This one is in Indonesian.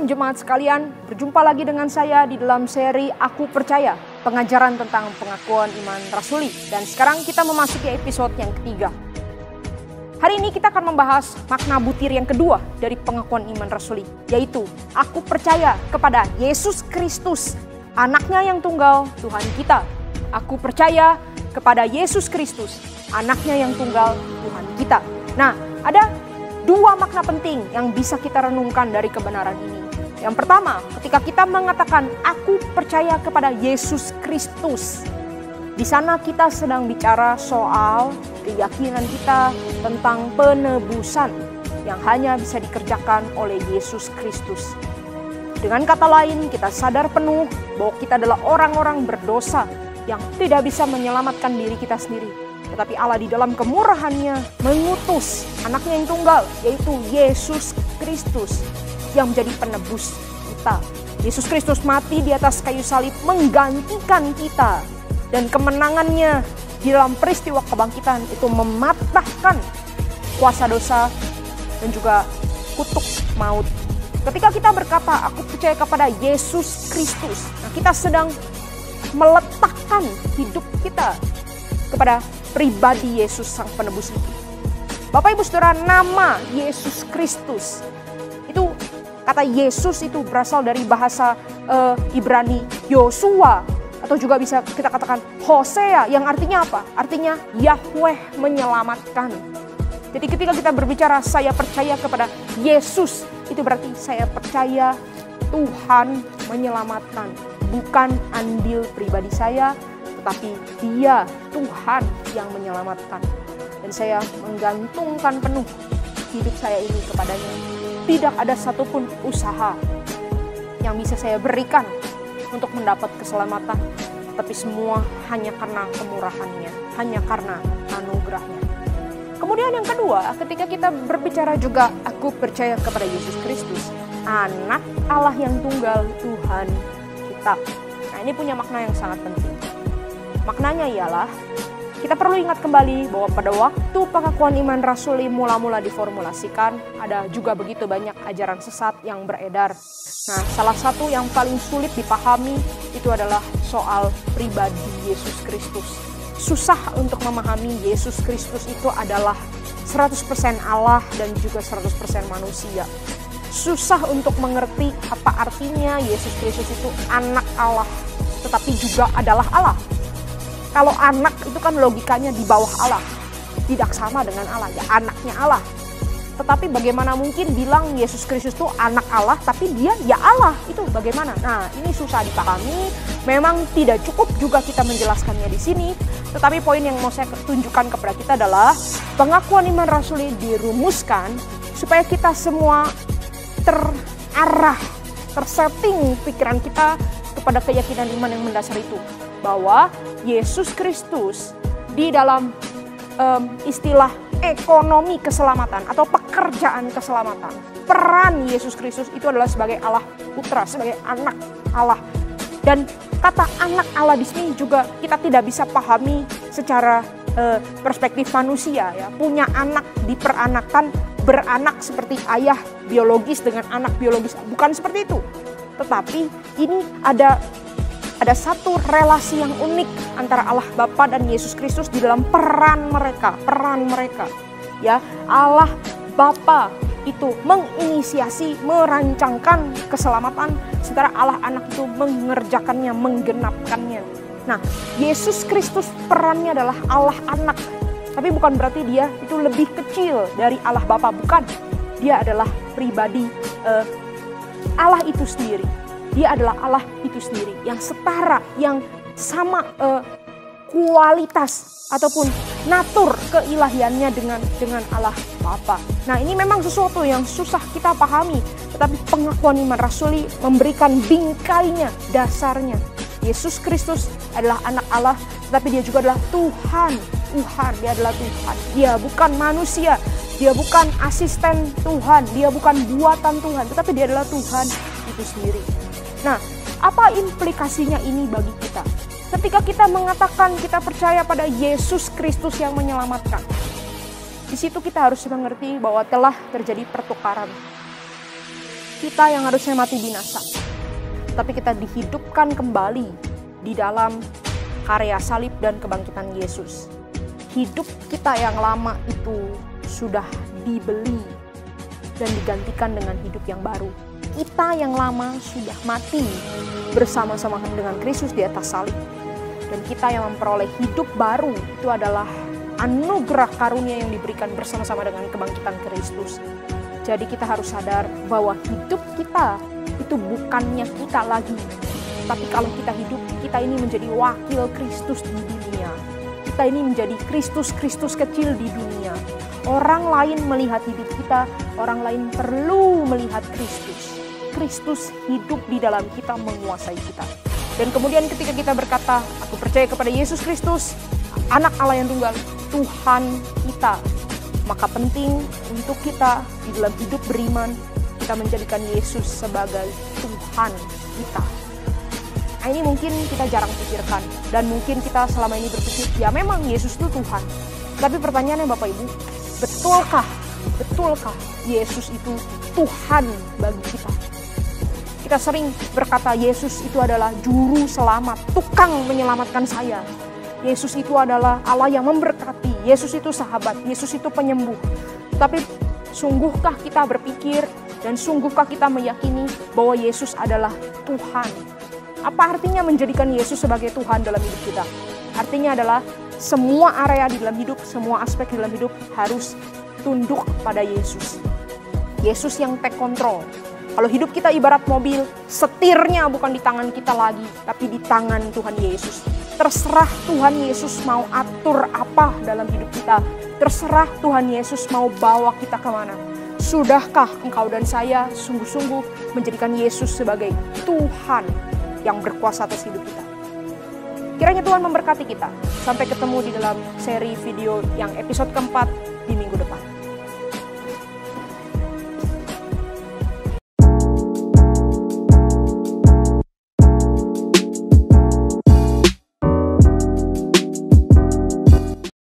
Shalom jemaat sekalian, berjumpa lagi dengan saya di dalam seri Aku Percaya, pengajaran tentang pengakuan iman rasuli. Dan sekarang kita memasuki episode yang ketiga. Hari ini kita akan membahas makna butir yang kedua dari pengakuan iman rasuli, yaitu aku percaya kepada Yesus Kristus, anaknya yang tunggal, Tuhan kita. Aku percaya kepada Yesus Kristus, anaknya yang tunggal, Tuhan kita. Nah, ada dua makna penting yang bisa kita renungkan dari kebenaran ini. Yang pertama, ketika kita mengatakan aku percaya kepada Yesus Kristus, di sana kita sedang bicara soal keyakinan kita tentang penebusan yang hanya bisa dikerjakan oleh Yesus Kristus. Dengan kata lain, kita sadar penuh bahwa kita adalah orang-orang berdosa yang tidak bisa menyelamatkan diri kita sendiri. Tetapi Allah di dalam kemurahannya mengutus anaknya yang tunggal, yaitu Yesus Kristus yang menjadi penebus kita. Yesus Kristus mati di atas kayu salib menggantikan kita. Dan kemenangannya di dalam peristiwa kebangkitan itu mematahkan kuasa dosa dan juga kutuk maut. Ketika kita berkata aku percaya kepada Yesus Kristus, nah kita sedang meletakkan hidup kita kepada pribadi Yesus sang penebus itu. Bapak Ibu Saudara, nama Yesus Kristus itu, kata Yesus itu berasal dari bahasa Ibrani Yosua, atau juga bisa kita katakan Hosea, yang artinya apa? Artinya Yahweh menyelamatkan. Jadi ketika kita berbicara saya percaya kepada Yesus, itu berarti saya percaya Tuhan menyelamatkan, bukan andil pribadi saya, tetapi Dia, Tuhan yang menyelamatkan. Dan saya menggantungkan penuh hidup saya ini kepadanya. Tidak ada satupun usaha yang bisa saya berikan untuk mendapat keselamatan, tetapi semua hanya karena kemurahan-Nya, hanya karena anugerah-Nya. Kemudian yang kedua, ketika kita berbicara juga aku percaya kepada Yesus Kristus, anak Allah yang tunggal, Tuhan kita. Nah, ini punya makna yang sangat penting. Maknanya ialah kita perlu ingat kembali bahwa pada waktu pengakuan iman rasuli mula-mula diformulasikan, ada juga begitu banyak ajaran sesat yang beredar. Nah, salah satu yang paling sulit dipahami itu adalah soal pribadi Yesus Kristus. Susah untuk memahami Yesus Kristus itu adalah 100% Allah dan juga 100% manusia. Susah untuk mengerti apa artinya Yesus Kristus itu anak Allah, tetapi juga adalah Allah. Kalau anak itu kan logikanya di bawah Allah, tidak sama dengan Allah, ya anaknya Allah. Tetapi bagaimana mungkin bilang Yesus Kristus itu anak Allah, tapi dia ya Allah, itu bagaimana? Nah, ini susah dipahami, memang tidak cukup juga kita menjelaskannya di sini. Tetapi poin yang mau saya tunjukkan kepada kita adalah pengakuan iman rasuli dirumuskan supaya kita semua terarah, tersetting pikiran kita kepada keyakinan iman yang mendasar itu. Bahwa Yesus Kristus di dalam istilah ekonomi keselamatan atau pekerjaan keselamatan, peran Yesus Kristus itu adalah sebagai Allah Putra, sebagai anak Allah. Dan kata anak Allah di sini juga kita tidak bisa pahami secara perspektif manusia, ya. Punya anak diperanakan, beranak seperti ayah biologis dengan anak biologis, bukan seperti itu. Tetapi ini ada satu relasi yang unik antara Allah Bapa dan Yesus Kristus di dalam peran mereka. Ya, Allah Bapa itu menginisiasi, merancangkan keselamatan, sementara Allah Anak itu mengerjakannya, menggenapkannya. Nah, Yesus Kristus perannya adalah Allah Anak, tapi bukan berarti dia itu lebih kecil dari Allah Bapa, bukan. Dia adalah pribadi Allah itu sendiri. Dia adalah Allah itu sendiri yang setara, yang sama kualitas ataupun natur keilahiannya dengan Allah Bapa. Nah, ini memang sesuatu yang susah kita pahami, tetapi pengakuan iman rasuli memberikan bingkainya, dasarnya. Yesus Kristus adalah anak Allah, tetapi dia juga adalah Tuhan. Dia adalah Tuhan. Dia bukan manusia, dia bukan asisten Tuhan, dia bukan buatan Tuhan, tetapi dia adalah Tuhan itu sendiri. Nah, apa implikasinya ini bagi kita? Ketika kita mengatakan kita percaya pada Yesus Kristus yang menyelamatkan, di situ kita harus mengerti bahwa telah terjadi pertukaran. kita yang harusnya mati binasa. Tapi kita dihidupkan kembali di dalam karya salib dan kebangkitan Yesus. Hidup kita yang lama itu sudah dibeli dan digantikan dengan hidup yang baru. Kita yang lama sudah mati bersama-sama dengan Kristus di atas salib. Dan kita yang memperoleh hidup baru itu adalah anugerah karunia yang diberikan bersama-sama dengan kebangkitan Kristus. Jadi kita harus sadar bahwa hidup kita itu bukannya kita lagi. Tapi kalau kita hidup, kita ini menjadi wakil Kristus di dunia. Kita ini menjadi Kristus kecil di dunia. Orang lain melihat hidup kita, orang lain perlu melihat Kristus. Kristus hidup di dalam kita, menguasai kita. Dan kemudian ketika kita berkata, aku percaya kepada Yesus Kristus, Anak Allah yang tunggal, Tuhan kita, maka penting untuk kita di dalam hidup beriman, kita menjadikan Yesus sebagai Tuhan kita. Nah, ini mungkin kita jarang pikirkan, dan mungkin kita selama ini berpikir, ya memang Yesus itu Tuhan. Tapi pertanyaannya Bapak Ibu, betulkah Yesus itu Tuhan bagi kita? Kita sering berkata Yesus itu adalah juru selamat, tukang menyelamatkan saya. Yesus itu adalah Allah yang memberkati, Yesus itu sahabat, Yesus itu penyembuh. Tapi sungguhkah kita berpikir dan sungguhkah kita meyakini bahwa Yesus adalah Tuhan? Apa artinya menjadikan Yesus sebagai Tuhan dalam hidup kita? Artinya adalah semua area di dalam hidup, semua aspek di dalam hidup harus tunduk pada Yesus. Yesus yang take control. Kalau hidup kita ibarat mobil, setirnya bukan di tangan kita lagi, tapi di tangan Tuhan Yesus. Terserah Tuhan Yesus mau atur apa dalam hidup kita. Terserah Tuhan Yesus mau bawa kita kemana. Sudahkah engkau dan saya sungguh-sungguh menjadikan Yesus sebagai Tuhan yang berkuasa atas hidup kita? Kiranya Tuhan memberkati kita. Sampai ketemu di dalam seri video yang episode keempat di minggu depan.